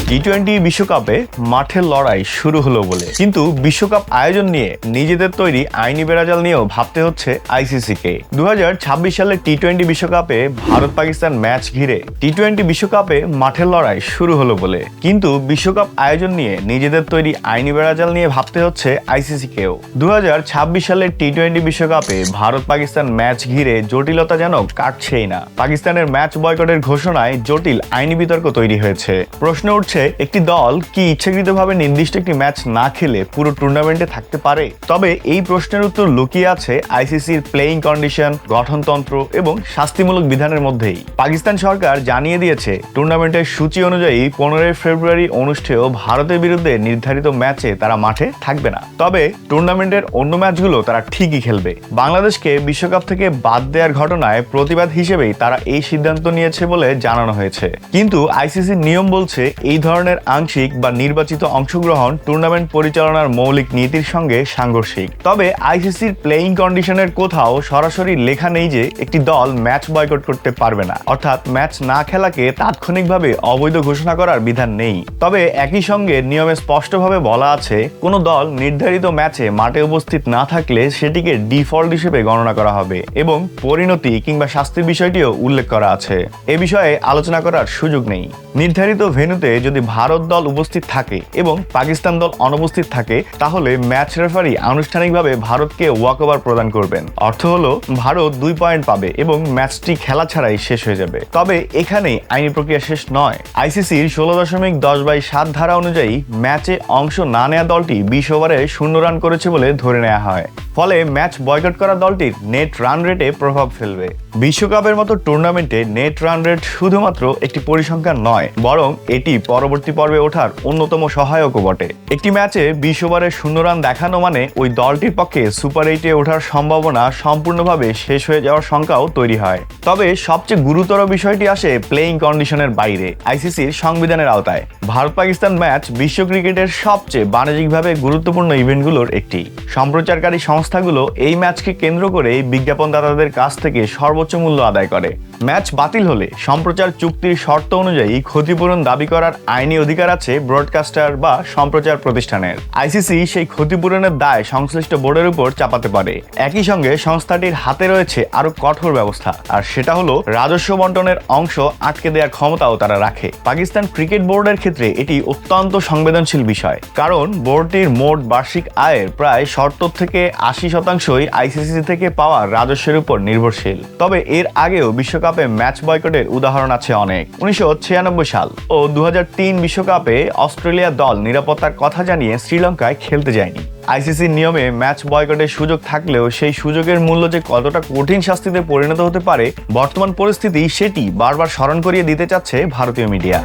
টি-20 বিশ্বকাপে মাঠের লড়াই শুরু হলো বলে, কিন্তু বিশ্বকাপ আয়োজন নিয়ে নিজেদের তৈরি আইনি বেড়াজাল নিয়েও ভাবতে হচ্ছে আইসিসিকে। 2026 সালে টি-20 বিশ্বকাপে ভারত পাকিস্তান ম্যাচ ঘিরে টি-20 বিশ্বকাপে মাঠের লড়াই শুরু হলো বলে, কিন্তু বিশ্বকাপ আয়োজন নিয়ে নিজেদের তৈরি আইনি বেড়াজাল নিয়ে ভাবতে হচ্ছে আইসিসিকেও। 2026 সালের টি-20 বিশ্বকাপে ভারত পাকিস্তান ম্যাচ ঘিরে জটিলতা যেন কাটছেই না। পাকিস্তানের ম্যাচ বয়কটের ঘোষণায় জটিল আইনি বিতর্ক তৈরি হয়েছে। প্রশ্ন উঠছে, একটি দল কি ইচ্ছাকৃতভাবে নির্দিষ্ট একটি ম্যাচ না খেলে পুরো টুর্নামেন্টে থাকতে পারে? তবে এই প্রশ্নের উত্তর লুকিয়ে আছে আইসিসির প্লেইং কন্ডিশন, গঠনতন্ত্র এবং শাস্তিমূলক বিধানের মধ্যেই। পাকিস্তান সরকার জানিয়ে দিয়েছে, টুর্নামেন্টের সূচি অনুযায়ী 15 ফেব্রুয়ারি অনুষ্ঠেয় ভারতের বিরুদ্ধে নির্ধারিত ম্যাচে তারা মাঠে থাকবে না। তবে টুর্নামেন্টের অন্য ম্যাচগুলো তারা ঠিকই খেলবে। বাংলাদেশকে বিশ্বকাপ থেকে বাদ দেওয়ার ঘটনায় প্রতিবাদ হিসেবেই তারা এই সিদ্ধান্ত নিয়েছে বলে জানানো হয়েছে। কিন্তু আইসিসির নিয়ম বলছে, এই ধরনের আংশিক বা নির্বাচিত অংশগ্রহণ টুর্নামেন্ট পরিচালনার মৌলিক নীতির সঙ্গে সাংঘর্ষিক। তবে আইসিসির প্লেইং কন্ডিশনের কোথাও সরাসরি লেখা নেই যে একটি দল ম্যাচ বয়কট করতে পারবে না, অর্থাৎ ম্যাচ না খেলাকে তাৎক্ষণিকভাবে অবৈধ ঘোষণা করার বিধান নেই। তবে একই সঙ্গে নিয়মে স্পষ্টভাবে বলা আছে, কোনো দল নির্ধারিত ম্যাচে মাঠে উপস্থিত না থাকলে সেটিকে ডিফল্ট হিসেবে গণনা করা হবে এবং পরিণতি কিংবা শাস্তির বিষয়টিও উল্লেখ করা আছে। এ বিষয়ে আলোচনা করার সুযোগ নেই। নির্ধারিত ভেন্যুতে যদি ভারত দল উপস্থিত থাকে এবং পাকিস্তান দল অনুপস্থিত থাকে, তাহলে ম্যাচ রেফারি আনুষ্ঠানিকভাবে ভারতকে ওয়াকওভার প্রদান করবেন। অর্থ হলো, ভারত 2 পয়েন্ট পাবে এবং ম্যাচটি খেলা ছাড়াই শেষ হয়ে যাবে। তবে এখানেই আইনি প্রক্রিয়া শেষ নয়। আইসিসির 16.10/7 ধারা অনুযায়ী ম্যাচে অংশ না নেওয়া দলটি 20 ওভারে 0 রান করেছে বলে ধরে নেওয়া হয়। ফলে ম্যাচ বয়কট করা দলটির নেট রান রেটে প্রভাব ফেলবে। বিশ্বকাপের মতো টুর্নামেন্টে নেট রান রেট শুধুমাত্র একটি পরিসংখ্যান নয়, বরং এটি পরবর্তী পর্বে ওঠার অন্যতম সহায়কও বটে। একটি ম্যাচে 20 ওভারে 0 রান দেখানো মানে ওই দলটির পক্ষে সুপার 8-এ ওঠার সম্ভাবনা সম্পূর্ণভাবে শেষ হয়ে যাওয়ার শঙ্কাও তৈরি হয়। তবে সবচেয়ে গুরুতর বিষয়টি আসে প্লেইং কন্ডিশনের বাইরে, আইসিসির সংবিধানের আওতায়। ভারত পাকিস্তান ম্যাচ বিশ্ব ক্রিকেটের সবচেয়ে বাণিজ্যিকভাবে গুরুত্বপূর্ণ ইভেন্টগুলোর একটি। সম্প্রচারকারী সংস্থাগুলো এই ম্যাচকে কেন্দ্র করে বিজ্ঞাপনদাতাদের কাছ থেকে সর্বোচ্চ মূল্য আদায় করে। ম্যাচ বাতিল হলে সম্প্রচার চুক্তির শর্ত অনুযায়ী ক্ষতিপূরণ দাবি করার আইনি অধিকার আছে ব্রডকাস্টার বা সম্প্রচার প্রতিষ্ঠানের। আইসিসি সেই ক্ষতিপূরণের দায় সংশ্লিষ্ট বোর্ডের উপর চাপাতে পারে। একই সঙ্গে সংস্থাটির হাতে রয়েছে আরো কঠোর ব্যবস্থা, আর সেটা হলো রাজস্ব বন্টনের অংশ আটকে দেওয়ার ক্ষমতাও তারা রাখে। পাকিস্তান ক্রিকেট বোর্ডের ক্ষেত্রে এটি অত্যন্ত সংবেদনশীল বিষয়, কারণ বোর্ডটির মোট বার্ষিক আয়ের প্রায় 70 থেকে 80% আইসিসি থেকে পাওয়া রাজস্বের উপর নির্ভরশীল। তবে এর আগেও বিশ্বকাপে ম্যাচ বয়কটের উদাহরণ আছে অনেক। 1996 সাল ও 2003 বিশ্বকাপে অস্ট্রেলিয়া দল নিরাপত্তার কথা জানিয়ে শ্রীলঙ্কায় খেলতে যায়নি। আইসিসির নিয়মে ম্যাচ বয়কটের সুযোগ থাকলেও সেই সুযোগের মূল্য যে কতটা কঠিন শাস্তিতে পরিণত হতে পারে বর্তমান পরিস্থিতি, সেটি বারবার স্মরণ করিয়ে দিতে চাচ্ছে ভারতীয় মিডিয়া।